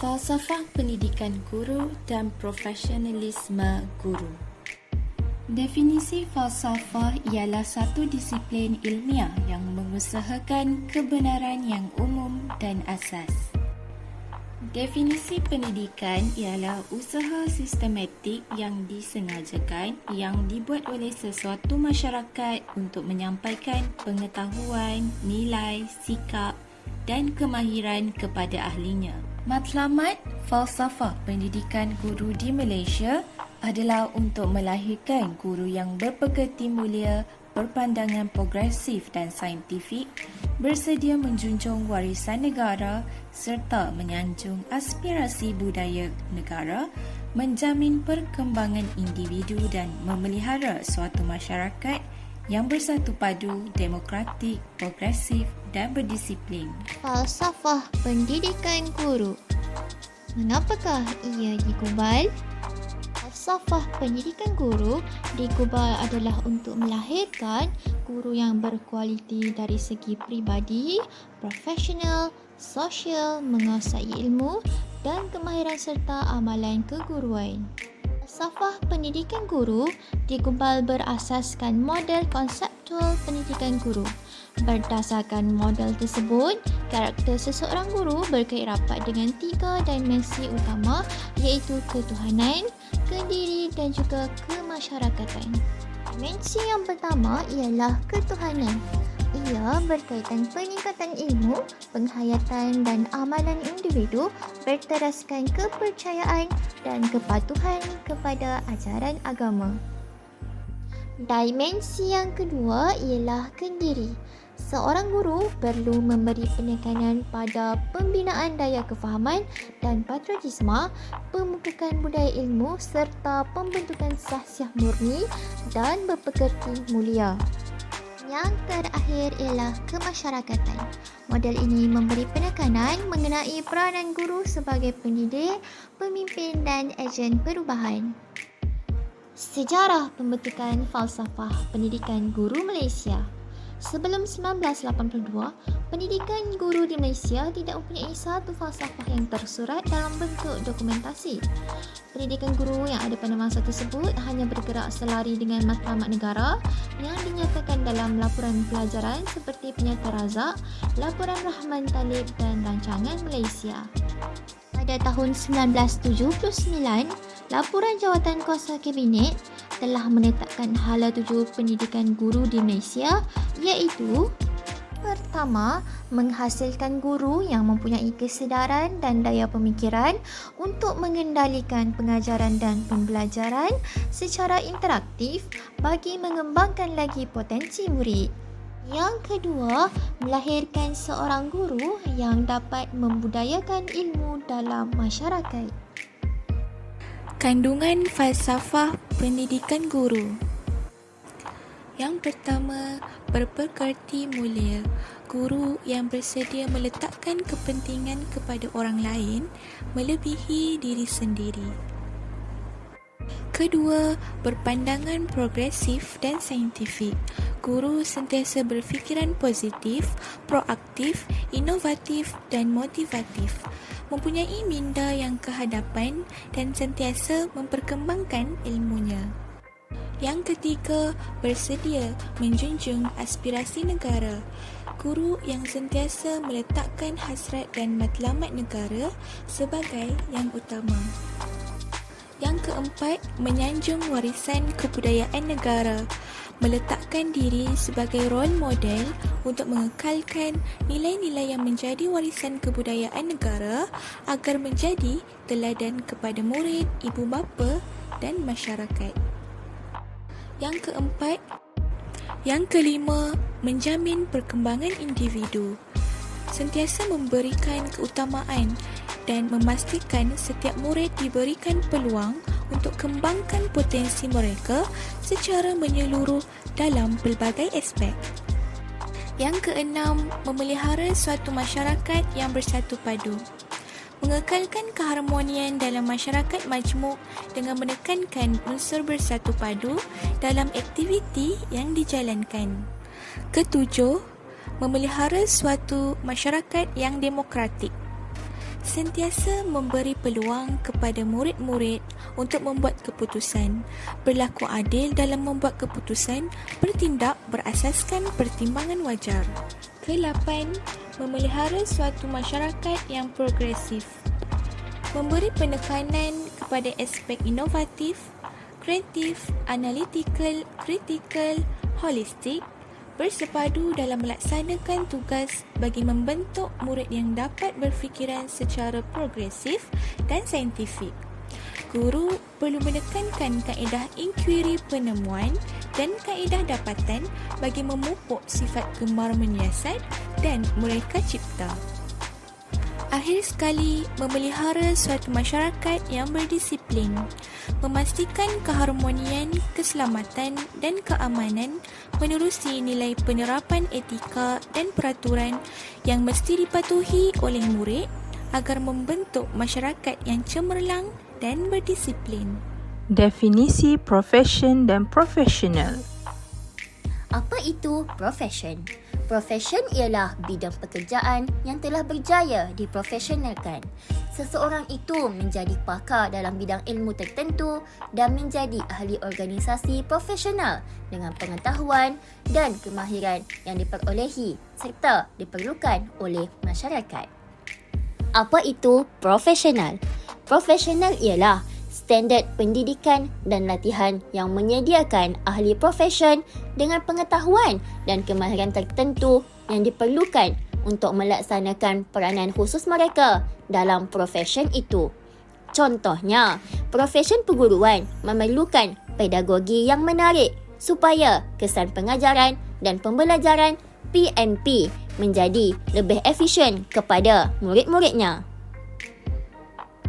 Falsafah pendidikan guru dan profesionalisme guru. Definisi falsafah ialah satu disiplin ilmiah yang mengusahakan kebenaran yang umum dan asas. Definisi pendidikan ialah usaha sistematik yang disengajakan yang dibuat oleh sesuatu masyarakat untuk menyampaikan pengetahuan, nilai, sikap dan kemahiran kepada ahlinya. Matlamat falsafah pendidikan guru di Malaysia adalah untuk melahirkan guru yang berpekerti mulia, berpandangan progresif dan saintifik, bersedia menjunjung warisan negara serta menyanjung aspirasi budaya negara, menjamin perkembangan individu dan memelihara suatu masyarakat yang bersatu padu, demokratik, progresif dan berdisiplin. Falsafah pendidikan guru. Mengapakah ia digubal? Falsafah pendidikan guru digubal adalah untuk melahirkan guru yang berkualiti dari segi peribadi, profesional, sosial, menguasai ilmu dan kemahiran serta amalan keguruan. Falsafah pendidikan guru digubal berasaskan model konseptual pendidikan guru. Berdasarkan model tersebut, karakter seseorang guru berkait rapat dengan 3 dimensi utama iaitu ketuhanan, kediri dan juga kemasyarakatan. Dimensi yang pertama ialah ketuhanan. Ia berkaitan peningkatan ilmu, penghayatan dan amalan individu berteraskan kepercayaan dan kepatuhan kepada ajaran agama. Dimensi yang kedua ialah kendiri. Seorang guru perlu memberi penekanan pada pembinaan daya kefahaman dan patriotisme, pemupukan budaya ilmu serta pembentukan sahsiah murni dan berpekerti mulia. Yang terakhir ialah kemasyarakatan. Model ini memberi penekanan mengenai peranan guru sebagai pendidik, pemimpin dan ejen perubahan. Sejarah pembentukan falsafah pendidikan guru Malaysia. Sebelum 1982, pendidikan guru di Malaysia tidak mempunyai satu falsafah yang tersurat dalam bentuk dokumentasi. Pendidikan guru yang ada pada masa tersebut hanya bergerak selari dengan matlamat negara yang dinyatakan dalam laporan pelajaran seperti Penyata Razak, Laporan Rahman Talib dan Rancangan Malaysia. Pada tahun 1979, Laporan Jawatan Kuasa Kabinet telah menetapkan hala 7 pendidikan guru di Malaysia iaitu: pertama, menghasilkan guru yang mempunyai kesedaran dan daya pemikiran untuk mengendalikan pengajaran dan pembelajaran secara interaktif bagi mengembangkan lagi potensi murid. Yang kedua, melahirkan seorang guru yang dapat membudayakan ilmu dalam masyarakat. Kandungan falsafah pendidikan guru. Yang pertama, berpekerti mulia. Guru yang bersedia meletakkan kepentingan kepada orang lain melebihi diri sendiri. Kedua, berpandangan progresif dan saintifik. Guru sentiasa berfikiran positif, proaktif, inovatif dan motivatif. Mempunyai minda yang kehadapan dan sentiasa memperkembangkan ilmunya. Yang ketiga, bersedia menjunjung aspirasi negara. Guru yang sentiasa meletakkan hasrat dan matlamat negara sebagai yang utama. Yang keempat, menyanjung warisan kebudayaan negara. Meletakkan diri sebagai role model untuk mengekalkan nilai-nilai yang menjadi warisan kebudayaan negara agar menjadi teladan kepada murid, ibu bapa dan masyarakat. Yang kelima, menjamin perkembangan individu. Sentiasa memberikan keutamaan dan memastikan setiap murid diberikan peluang untuk kembangkan potensi mereka secara menyeluruh dalam pelbagai aspek. Yang keenam, memelihara suatu masyarakat yang bersatu padu. Mengekalkan keharmonian dalam masyarakat majmuk dengan menekankan unsur bersatu padu dalam aktiviti yang dijalankan. Ketujuh, memelihara suatu masyarakat yang demokratik. Sentiasa memberi peluang kepada murid-murid untuk membuat keputusan, berlaku adil dalam membuat keputusan, bertindak berasaskan pertimbangan wajar. Ke-8. Memelihara suatu masyarakat yang progresif. Memberi penekanan kepada aspek inovatif, kreatif, analytical, kritikal, holistik, bersepadu dalam melaksanakan tugas bagi membentuk murid yang dapat berfikiran secara progresif dan saintifik. Guru perlu menekankan kaedah inkuiri penemuan dan kaedah dapatan bagi memupuk sifat gemar menyiasat dan mereka cipta. Akhir sekali, memelihara suatu masyarakat yang berdisiplin, memastikan keharmonian, keselamatan dan keamanan menerusi nilai penerapan etika dan peraturan yang mesti dipatuhi oleh murid agar membentuk masyarakat yang cemerlang dan berdisiplin. Definisi profession dan profesional. Apa itu profession? Profession ialah bidang pekerjaan yang telah berjaya diprofesionalkan. Seseorang itu menjadi pakar dalam bidang ilmu tertentu dan menjadi ahli organisasi profesional dengan pengetahuan dan kemahiran yang diperolehi serta diperlukan oleh masyarakat. Apa itu profesional? Profesional ialah standard pendidikan dan latihan yang menyediakan ahli profesion dengan pengetahuan dan kemahiran tertentu yang diperlukan untuk melaksanakan peranan khusus mereka dalam profesion itu. Contohnya, profesion perguruan memerlukan pedagogi yang menarik supaya kesan pengajaran dan pembelajaran PMP menjadi lebih efisien kepada murid-muridnya.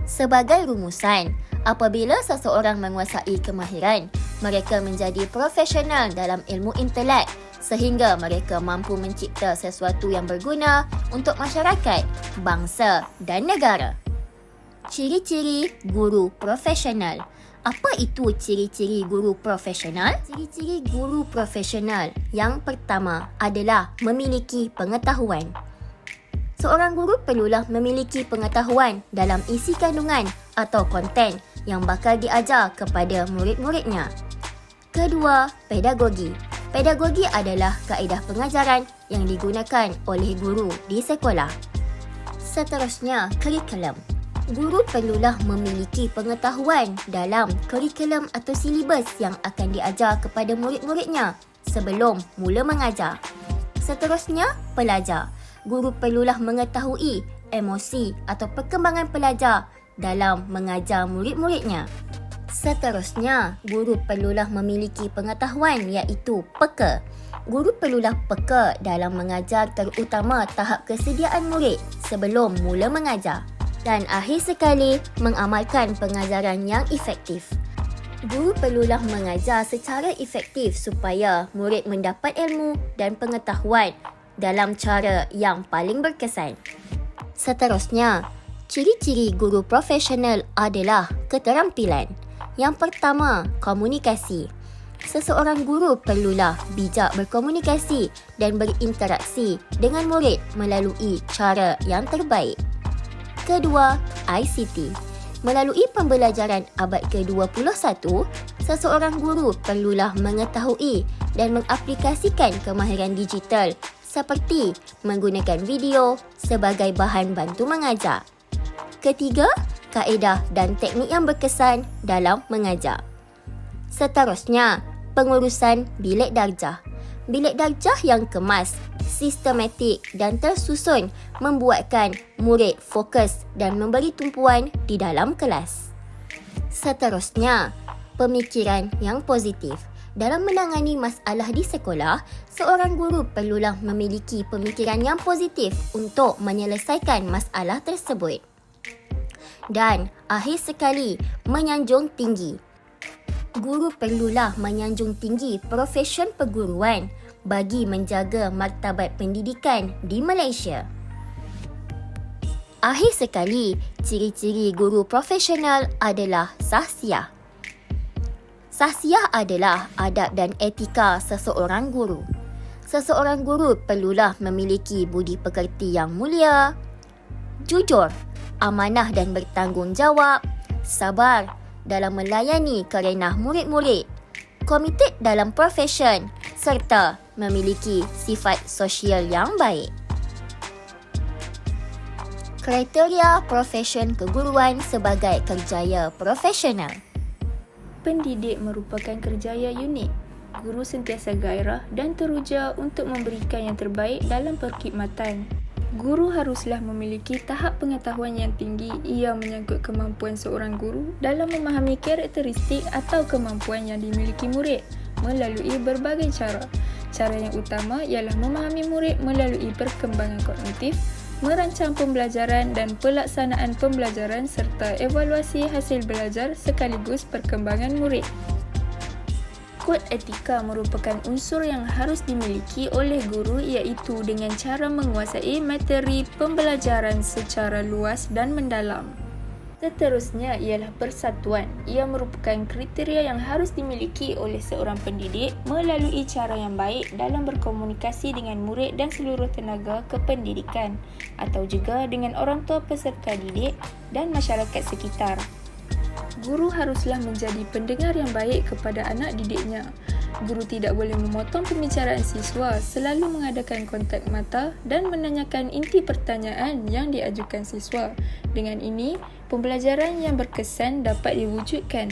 Sebagai rumusan, apabila seseorang menguasai kemahiran, mereka menjadi profesional dalam ilmu intelek sehingga mereka mampu mencipta sesuatu yang berguna untuk masyarakat, bangsa dan negara. Ciri-ciri guru profesional. Apa itu ciri-ciri guru profesional? Ciri-ciri guru profesional yang pertama adalah memiliki pengetahuan. Seorang guru perlulah memiliki pengetahuan dalam isi kandungan atau konten yang bakal diajar kepada murid-muridnya. Kedua, pedagogi. Pedagogi adalah kaedah pengajaran yang digunakan oleh guru di sekolah. Seterusnya, kurikulum. Guru perlulah memiliki pengetahuan dalam kurikulum atau silibus yang akan diajar kepada murid-muridnya sebelum mula mengajar. Seterusnya, pelajar. Guru perlulah mengetahui emosi atau perkembangan pelajar dalam mengajar murid-muridnya. Seterusnya, guru perlulah memiliki pengetahuan iaitu peka. Guru perlulah peka dalam mengajar terutama tahap kesediaan murid sebelum mula mengajar. Dan akhir sekali, mengamalkan pengajaran yang efektif. Guru perlulah mengajar secara efektif supaya murid mendapat ilmu dan pengetahuan dalam cara yang paling berkesan. Seterusnya, ciri-ciri guru profesional adalah keterampilan. Yang pertama, komunikasi. Seseorang guru perlulah bijak berkomunikasi dan berinteraksi dengan murid melalui cara yang terbaik. Kedua, ICT. Melalui pembelajaran abad ke-21, seseorang guru perlulah mengetahui dan mengaplikasikan kemahiran digital seperti menggunakan video sebagai bahan bantu mengajar. Ketiga, kaedah dan teknik yang berkesan dalam mengajar. Seterusnya, pengurusan bilik darjah. Bilik darjah yang kemas, sistematik dan tersusun membuatkan murid fokus dan memberi tumpuan di dalam kelas. Seterusnya, pemikiran yang positif. Dalam menangani masalah di sekolah, seorang guru perlulah memiliki pemikiran yang positif untuk menyelesaikan masalah tersebut. Dan akhir sekali, menyanjung tinggi. Guru perlulah menyanjung tinggi profesion perguruan bagi menjaga martabat pendidikan di Malaysia. Akhir sekali, ciri-ciri guru profesional adalah sahsiah. Sahsiah adalah adab dan etika seseorang guru. Seseorang guru perlulah memiliki budi pekerti yang mulia, jujur, amanah dan bertanggungjawab, sabar dalam melayani kerenah murid-murid, komited dalam profession serta memiliki sifat sosial yang baik. Kriteria profession keguruan sebagai kerjaya profesional. Pendidik merupakan kerjaya unik. Guru sentiasa gairah dan teruja untuk memberikan yang terbaik dalam perkhidmatan. Guru haruslah memiliki tahap pengetahuan yang tinggi. Ia menyangkut kemampuan seorang guru dalam memahami karakteristik atau kemampuan yang dimiliki murid melalui berbagai cara. Cara yang utama ialah memahami murid melalui perkembangan kognitif, merancang pembelajaran dan pelaksanaan pembelajaran serta evaluasi hasil belajar sekaligus perkembangan murid. Kod etika merupakan unsur yang harus dimiliki oleh guru iaitu dengan cara menguasai materi pembelajaran secara luas dan mendalam. Seterusnya ialah persatuan. Ia merupakan kriteria yang harus dimiliki oleh seorang pendidik melalui cara yang baik dalam berkomunikasi dengan murid dan seluruh tenaga kependidikan atau juga dengan orang tua peserta didik dan masyarakat sekitar. Guru haruslah menjadi pendengar yang baik kepada anak didiknya. Guru tidak boleh memotong pembicaraan siswa, selalu mengadakan kontak mata dan menanyakan inti pertanyaan yang diajukan siswa. Dengan ini, pembelajaran yang berkesan dapat diwujudkan.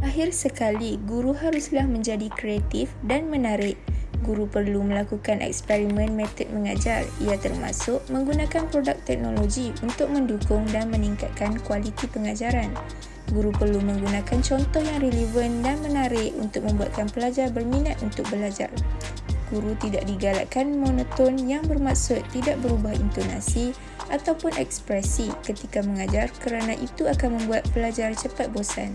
Akhir sekali, guru haruslah menjadi kreatif dan menarik. Guru perlu melakukan eksperimen metod mengajar. Ia termasuk menggunakan produk teknologi untuk mendukung dan meningkatkan kualiti pengajaran. Guru perlu menggunakan contoh yang relevan dan menarik untuk membuatkan pelajar berminat untuk belajar. Guru tidak digalakkan monoton yang bermaksud tidak berubah intonasi ataupun ekspresi ketika mengajar kerana itu akan membuat pelajar cepat bosan.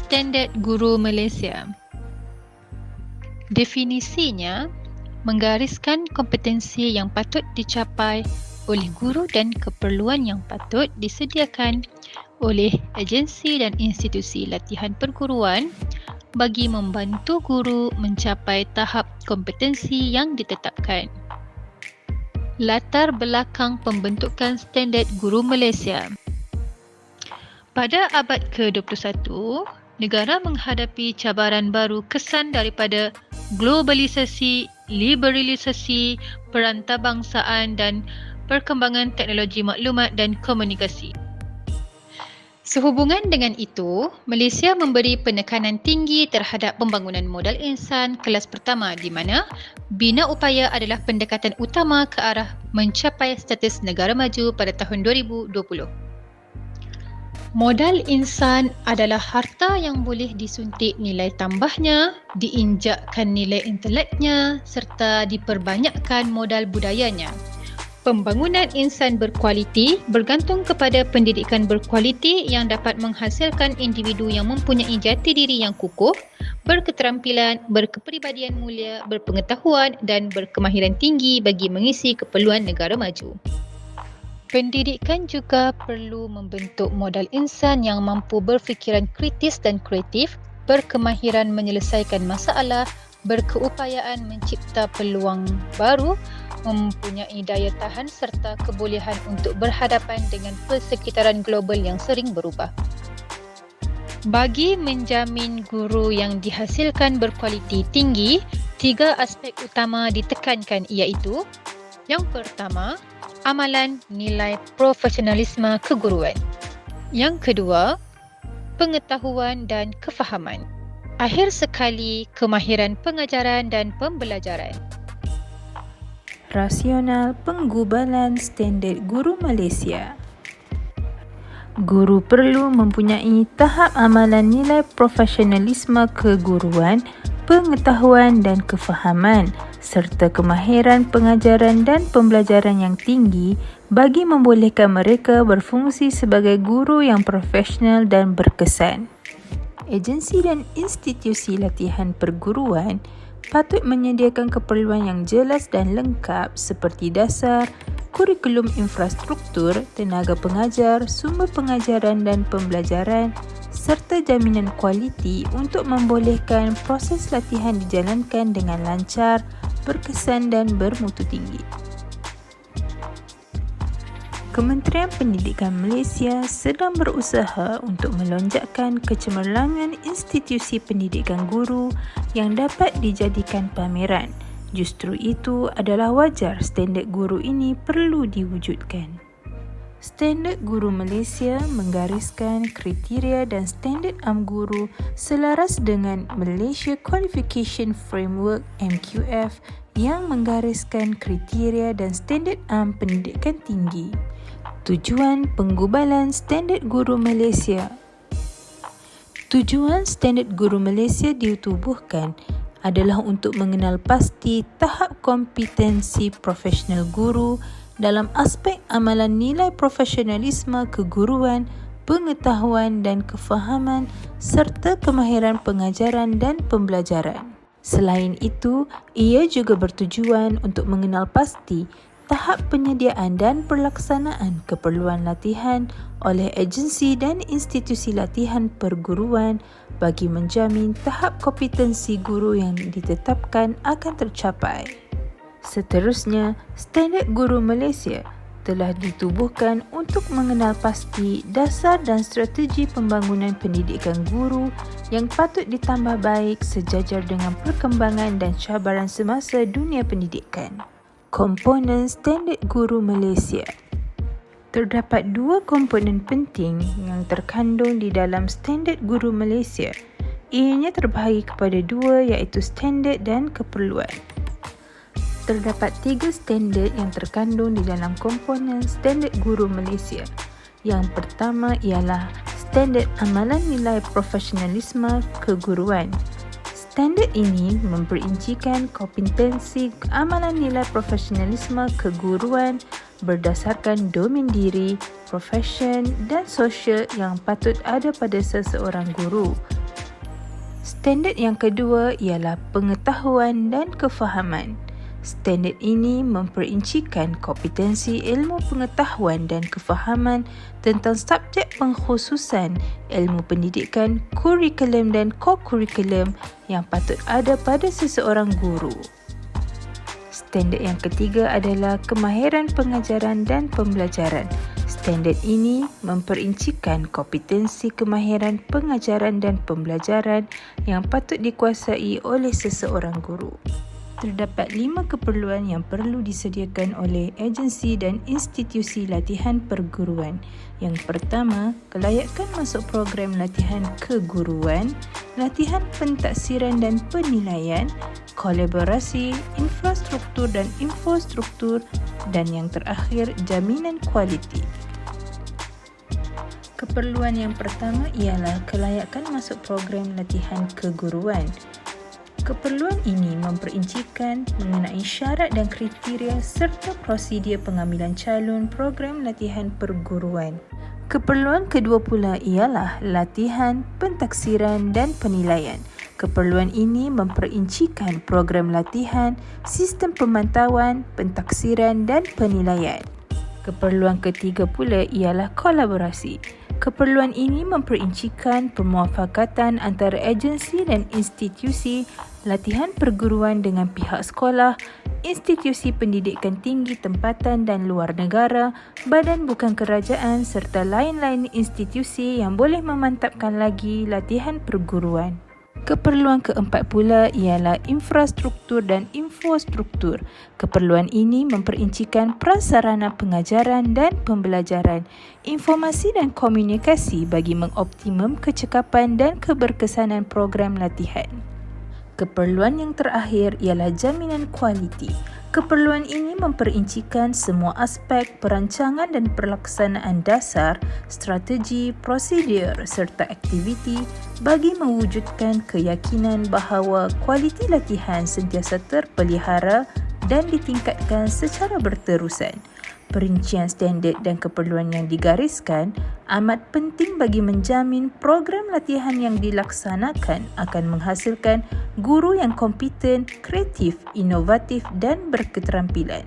Standard Guru Malaysia. Definisinya, menggariskan kompetensi yang patut dicapai oleh guru dan keperluan yang patut disediakan oleh agensi dan institusi latihan perguruan bagi membantu guru mencapai tahap kompetensi yang ditetapkan. Latar belakang pembentukan Standard Guru Malaysia. Pada abad ke-21, negara menghadapi cabaran baru kesan daripada globalisasi, liberalisasi, perantabangsaan dan perkembangan teknologi maklumat dan komunikasi. Sehubungan dengan itu, Malaysia memberi penekanan tinggi terhadap pembangunan modal insan kelas pertama di mana bina upaya adalah pendekatan utama ke arah mencapai status negara maju pada tahun 2020. Modal insan adalah harta yang boleh disuntik nilai tambahnya, diinjakkan nilai inteleknya serta diperbanyakkan modal budayanya. Pembangunan insan berkualiti bergantung kepada pendidikan berkualiti yang dapat menghasilkan individu yang mempunyai jati diri yang kukuh, berketerampilan, berkepribadian mulia, berpengetahuan dan berkemahiran tinggi bagi mengisi keperluan negara maju. Pendidikan juga perlu membentuk modal insan yang mampu berfikiran kritis dan kreatif, berkemahiran menyelesaikan masalah, berkeupayaan mencipta peluang baru, mempunyai daya tahan serta kebolehan untuk berhadapan dengan persekitaran global yang sering berubah. Bagi menjamin guru yang dihasilkan berkualiti tinggi, 3 aspek utama ditekankan iaitu: yang pertama, amalan nilai profesionalisme keguruan. Yang kedua, pengetahuan dan kefahaman. Akhir sekali, kemahiran pengajaran dan pembelajaran. Rasional penggubalan Standard Guru Malaysia. Guru perlu mempunyai tahap amalan nilai profesionalisme keguruan, pengetahuan dan kefahaman serta kemahiran pengajaran dan pembelajaran yang tinggi bagi membolehkan mereka berfungsi sebagai guru yang profesional dan berkesan. Agensi dan institusi latihan perguruan patut menyediakan keperluan yang jelas dan lengkap seperti dasar, kurikulum infrastruktur, tenaga pengajar, sumber pengajaran dan pembelajaran serta jaminan kualiti untuk membolehkan proses latihan dijalankan dengan lancar, berkesan dan bermutu tinggi. Kementerian Pendidikan Malaysia sedang berusaha untuk melonjakkan kecemerlangan institusi pendidikan guru yang dapat dijadikan pameran. Justru itu adalah wajar standard guru ini perlu diwujudkan. Standard Guru Malaysia menggariskan kriteria dan standard guru selaras dengan Malaysia Qualification Framework MQF yang menggariskan kriteria dan standard pendidikan tinggi. Tujuan penggubalan Standard Guru Malaysia. Tujuan Standard Guru Malaysia ditubuhkan adalah untuk mengenal pasti tahap kompetensi profesional guru dalam aspek amalan nilai profesionalisme keguruan, pengetahuan dan kefahaman serta kemahiran pengajaran dan pembelajaran. Selain itu, ia juga bertujuan untuk mengenal pasti tahap penyediaan dan pelaksanaan keperluan latihan oleh agensi dan institusi latihan perguruan bagi menjamin tahap kompetensi guru yang ditetapkan akan tercapai. Seterusnya, Standard Guru Malaysia telah ditubuhkan untuk mengenal pasti dasar dan strategi pembangunan pendidikan guru yang patut ditambah baik sejajar dengan perkembangan dan cabaran semasa dunia pendidikan. Komponen Standard Guru Malaysia. Terdapat dua komponen penting yang terkandung di dalam Standard Guru Malaysia. Ianya terbahagi kepada dua iaitu standard dan keperluan. Terdapat 3 standard yang terkandung di dalam komponen Standard Guru Malaysia. Yang pertama ialah standard amalan nilai profesionalisme keguruan. Standard ini memperincikan kompetensi amalan nilai profesionalisme keguruan berdasarkan domain diri, profesion dan sosial yang patut ada pada seseorang guru. Standard yang kedua ialah pengetahuan dan kefahaman. Standard ini memperincikan kompetensi ilmu pengetahuan dan kefahaman tentang subjek pengkhususan ilmu pendidikan, kurikulum dan co-kurikulum yang patut ada pada seseorang guru. Standard yang ketiga adalah kemahiran pengajaran dan pembelajaran. Standard ini memperincikan kompetensi kemahiran pengajaran dan pembelajaran yang patut dikuasai oleh seseorang guru. Terdapat 5 keperluan yang perlu disediakan oleh agensi dan institusi latihan perguruan. Yang pertama, kelayakan masuk program latihan keguruan, latihan pentaksiran dan penilaian, kolaborasi, infrastruktur dan infostruktur, dan yang terakhir, jaminan kualiti. Keperluan yang pertama ialah kelayakan masuk program latihan keguruan. Keperluan ini memperincikan mengenai syarat dan kriteria serta prosedur pengambilan calon program latihan perguruan. Keperluan kedua pula ialah latihan, pentaksiran dan penilaian. Keperluan ini memperincikan program latihan, sistem pemantauan, pentaksiran dan penilaian. Keperluan ketiga pula ialah kolaborasi. Keperluan ini memperincikan permuafakatan antara agensi dan institusi latihan perguruan dengan pihak sekolah, institusi pendidikan tinggi tempatan dan luar negara, badan bukan kerajaan serta lain-lain institusi yang boleh memantapkan lagi latihan perguruan. Keperluan keempat pula ialah infrastruktur dan infostruktur. Keperluan ini memperincikan prasarana pengajaran dan pembelajaran, informasi dan komunikasi bagi mengoptimum kecekapan dan keberkesanan program latihan. Keperluan yang terakhir ialah jaminan kualiti. Keperluan ini memperincikan semua aspek perancangan dan pelaksanaan dasar, strategi, prosedur serta aktiviti bagi mewujudkan keyakinan bahawa kualiti latihan sentiasa terpelihara dan ditingkatkan secara berterusan. Perincian standard dan keperluan yang digariskan amat penting bagi menjamin program latihan yang dilaksanakan akan menghasilkan guru yang kompeten, kreatif, inovatif dan berketerampilan.